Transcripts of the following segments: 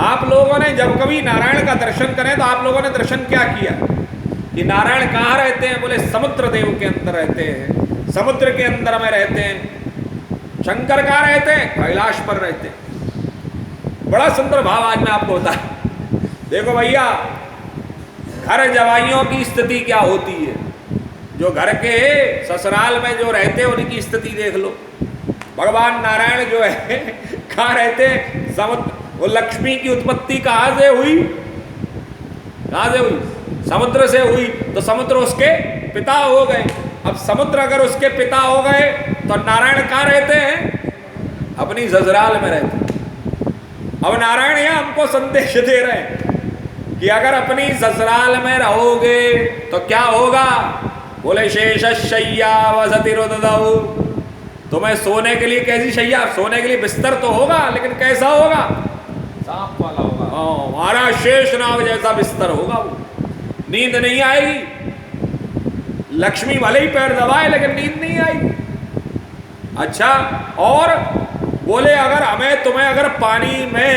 आप लोगों ने जब कभी नारायण का दर्शन करें तो आप लोगों ने दर्शन क्या किया कि नारायण कहाँ रहते हैं? बोले समुद्र देव के अंदर रहते हैं, समुद्र के अंदर में रहते हैं। शंकर कहाँ रहते हैं? कैलाश पर रहते हैं। बड़ा सुंदर भाव आज मैं आपको बताया। देखो भैया, घर जवाइयों की स्थिति क्या होती है, जो घर के ससुराल में जो रहते हैं उनकी स्थिति देख लो। भगवान नारायण जो है कहाँ रहते हैं? समुद्र। वो लक्ष्मी की उत्पत्ति कहाँ से हुई? कहाँ से हुई? समुद्र से हुई। तो समुद्र उसके पिता हो गए। अब समुद्र अगर उसके पिता हो गए तो नारायण कहाँ रहते हैं? अपनी ससुराल में रहते हैं। अब नारायण यहाँ हमको संदेश दे रहे हैं कि अगर अपनी ससुराल में रहोगे तो क्या होगा? बोले शेषशय्या वसति रुदधौ। तुम्हें सोने के लिए कैसी शैया? सोने के लिए बिस्तर तो होगा, लेकिन कैसा होगा? सांप वाला होगा। हमारा शेष नाग जैसा बिस्तर होगा। वो नींद नहीं आएगी। लक्ष्मी भले ही पैर दबाए लेकिन नींद नहीं आएगी। अच्छा, और बोले अगर हमें तुम्हें अगर पानी में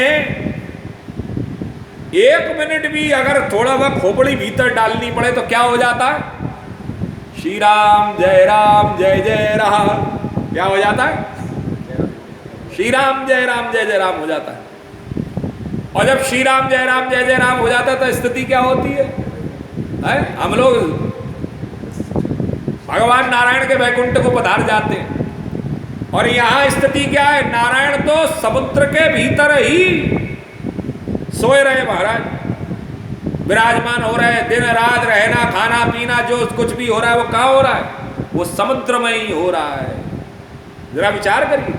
1 मिनट भी अगर थोड़ा वह खोपड़ी भीतर डालनी पड़े तो क्या हो जाता है? श्री राम जय जय राम। क्या हो जाता है? श्री राम जय राम हो जाता है। और जब श्री राम जय राम हो जाता है तो स्थिति क्या होती है? हम लोग भगवान नारायण के वैकुंठ को पधार जाते हैं। और यहाँ स्थिति क्या है? नारायण तो समुद्र के भीतर ही सोए रहे महाराज, विराजमान हो रहे। दिन रात रहना खाना पीना जो कुछ भी हो रहा है वो कहाँ हो रहा है? वो समुद्र में ही हो रहा है। जरा विचार करिए।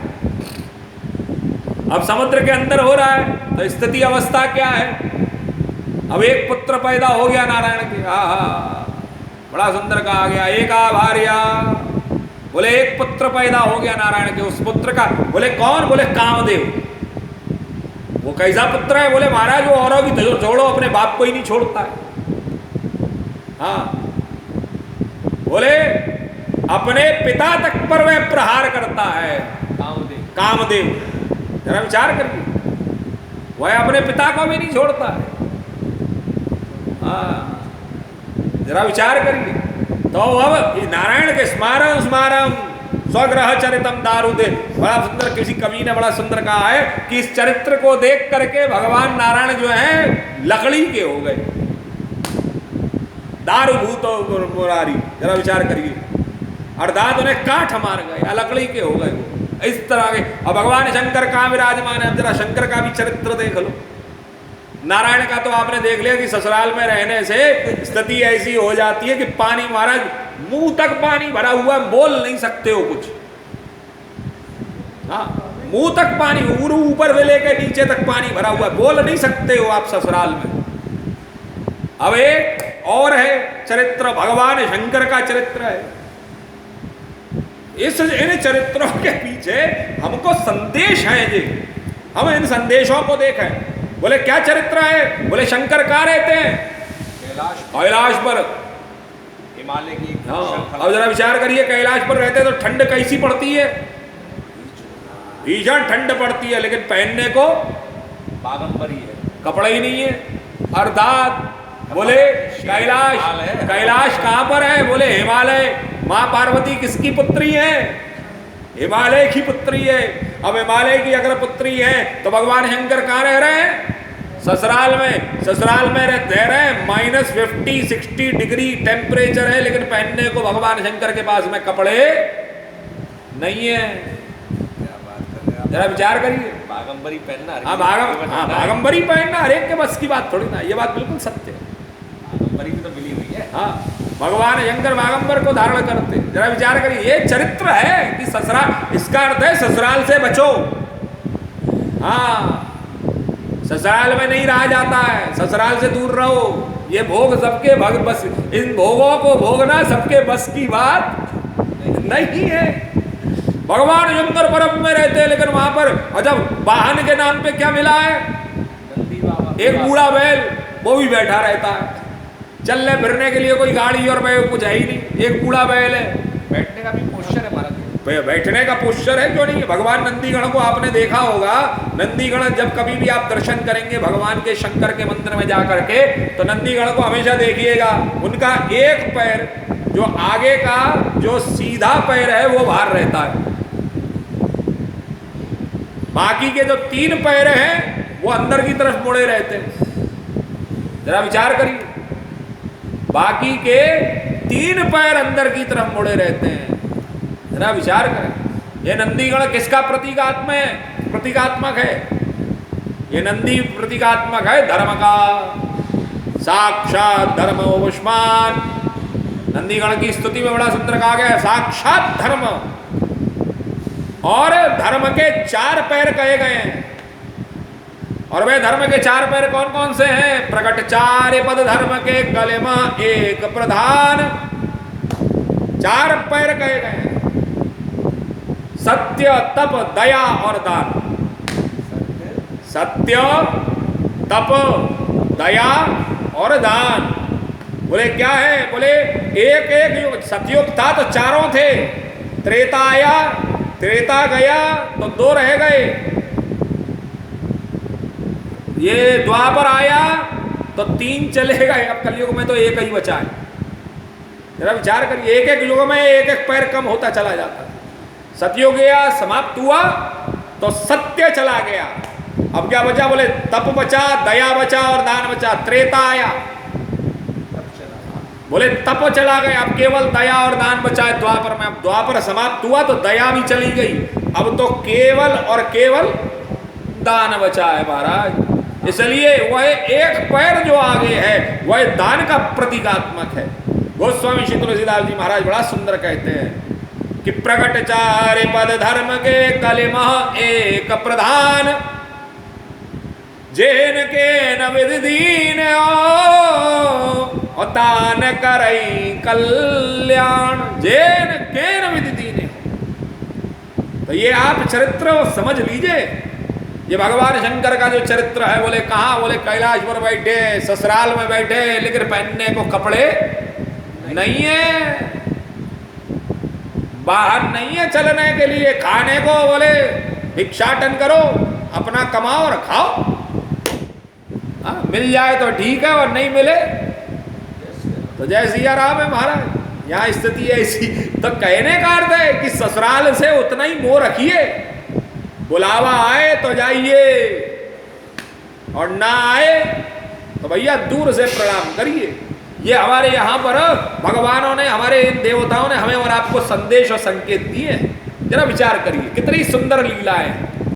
अब समुद्र के अंदर हो रहा है तो स्थिति अवस्था क्या है? अब एक पुत्र पैदा हो गया नारायण के। बड़ा सुंदर कहा गया, एका भार्या। बोले एक पुत्र पैदा हो गया नारायण के। उस पुत्र का बोले कौन? बोले कामदेव। वो कैसा पुत्र है? बोले महाराज वो औरों की छोड़ो, अपने बाप को ही नहीं छोड़ता है। हाँ, बोले अपने पिता तक पर वह प्रहार करता है। कामदेव। जरा विचार करिए, वह अपने पिता को भी नहीं छोड़ता है। हाँ, जरा विचार करिए। तो अब नारायण के स्मारम स्वग्रह चरितम दारुदे। बड़ा सुंदर किसी कवि ने बड़ा सुंदर कहा है कि इस चरित्र को देख करके भगवान नारायण जो है लकड़ी के हो गए, दारुभूत मुरारी। जरा विचार करिए, अर्थात उन्हें काठ मार गए, लकड़ी के हो गए वो। इस तरह के। अब भगवान शंकर कहाँ विराजमान है? अब जरा शंकर का भी चरित्र देख लो। नारायण का तो आपने देख लिया कि ससुराल में रहने से स्थिति ऐसी हो जाती है कि पानी महाराज मुंह तक पानी भरा हुआ, बोल नहीं सकते हो कुछ। हाँ, मुंह तक पानी, ऊपर से लेकर नीचे तक पानी भरा हुआ, बोल नहीं सकते हो आप ससुराल में। अब एक और है चरित्र, भगवान शंकर का चरित्र है। इन चरित्रों के पीछे हमको संदेश है जी। हम इन संदेशों को देखें। बोले क्या चरित्र है? बोले शंकर कहाँ रहते हैं? कैलाश पर, हिमालय की। हाँ, अब जरा विचार करिए, कैलाश पर रहते तो ठंड कैसी पड़ती है? भीषण ठंड पड़ती है, लेकिन पहनने को बागंबरी है, कपड़ा ही नहीं है। अर्थात बोले कैलाश कहाँ पर है? बोले हिमालय। माँ पार्वती किसकी पुत्री है? हिमालय की पुत्री है। अब हिमालय की अगर पुत्री है तो भगवान शंकर कहाँ रह रहे हैं? ससुराल में। ससुराल में रह रहे हैं, -50-60 डिग्री टेम्परेचर है, लेकिन पहनने को भगवान शंकर के पास में कपड़े नहीं है। जरा विचार करिए। बागंबरी पहनना। बागंबरी पहनना हर एक के बस की बात थोड़ी ना। ये बात बिल्कुल सत्य है। बागंबरी भी तो मिली हुई है। हाँ, भगवान शंकर बागंबर को धारण करते। जरा विचार करिए, ये चरित्र है कि ससुराल, इसका अर्थ है ससुराल से बचो। हाँ, ससुराल में नहीं रहा जाता है, ससुराल से दूर रहो। ये भोग सबके बस, इन भोगों को भोगना सबके बस की बात नहीं है। भगवान शंकर बर्फ में रहते हैं, लेकिन वहां पर अजब वाहन के नाम पे क्या मिला है? एक बूढ़ा बैल, वो भी बैठा रहता है। चलने फिरने के लिए कोई गाड़ी और बैल कुछ है ही नहीं, एक बूढ़ा बैल है। बैठने का भी पोस्चर है महाराज। बैठने का पोस्चर है क्यों नहीं है? भगवान नंदीगण को आपने देखा होगा, नंदीगण जब कभी भी आप दर्शन करेंगे भगवान के शंकर के मंदिर में जाकर के, तो नंदीगण को हमेशा देखिएगा उनका एक पैर जो आगे का जो सीधा पैर है वो बाहर रहता है, बाकी के जो 3 पैर हैं वो अंदर की तरफ मुड़े रहते हैं। जरा विचार करिए, बाकी के 3 पैर अंदर की तरफ मुड़े रहते हैं। जरा विचार करें, ये नंदीगण किसका प्रतीकात्मक है? ये नंदी प्रतीकात्मक है धर्म का, साक्षात धर्म उष्मान। नंदीगण की स्तुति में बड़ा सुंदर कहा गया है, साक्षात धर्म, और धर्म के 4 पैर कहे गए हैं। और वे धर्म के 4 पैर कौन कौन से हैं? प्रकट 4 पद धर्म के कलेमा एक प्रधान, 4 पैर कहे गए हैं, सत्य तप दया और दान। सत्य तप दया और दान, बोले क्या है? बोले एक एक युग, सतयुग था तो 4 थे, त्रेता आया, त्रेता गया तो 2 रह गए, ये द्वापर आया तो 3 चले गए, अब कलयुग में तो 1 ही बचा है। जरा विचार करिए, एक एक युग में एक एक पैर कम होता चला जाता है। सतयुग गया, समाप्त हुआ तो सत्य चला गया, अब क्या बचा? बोले तप बचा, दया बचा और दान बचा। त्रेता आया, बोले तप चला गया, अब केवल दया और दान बचा है द्वापर में। अब द्वापर समाप्त हुआ तो दया भी चली गई, अब तो केवल और केवल दान बचा है महाराज। इसलिए वह एक पैर जो आगे है वह दान का प्रतीकात्मक है। गोस्वामी श्री तुलसीदास जी महाराज बड़ा सुंदर कहते हैं कि प्रकट 4 पद धर्म के कलिमह एक प्रधान, जेन के न विधि दीन और दान करई कल्याण, जेन के न विधि दीन। तो ये आप चरित्र समझ लीजिए, ये भगवान शंकर का जो चरित्र है। बोले कहाँ? बोले कैलाश पर बैठे, ससुराल में बैठे, लेकिन पहनने को कपड़े नहीं है, बाहर नहीं है चलने के लिए, खाने को बोले भिक्षाटन करो, अपना कमाओ और खाओ। मिल जाए तो ठीक है और नहीं मिले तो जय सिया राम है महाराज। यहाँ स्थिति ऐसी, तो कहने का अर्थ है कि ससुराल से उतना ही मोह रखिए, बुलावा आए तो जाइए और ना आए तो भैया दूर से प्रणाम करिए। ये हमारे यहाँ पर भगवानों ने, हमारे इन देवताओं ने हमें और आपको संदेश और संकेत दिए हैं। जरा विचार करिए, कितनी सुंदर लीला है।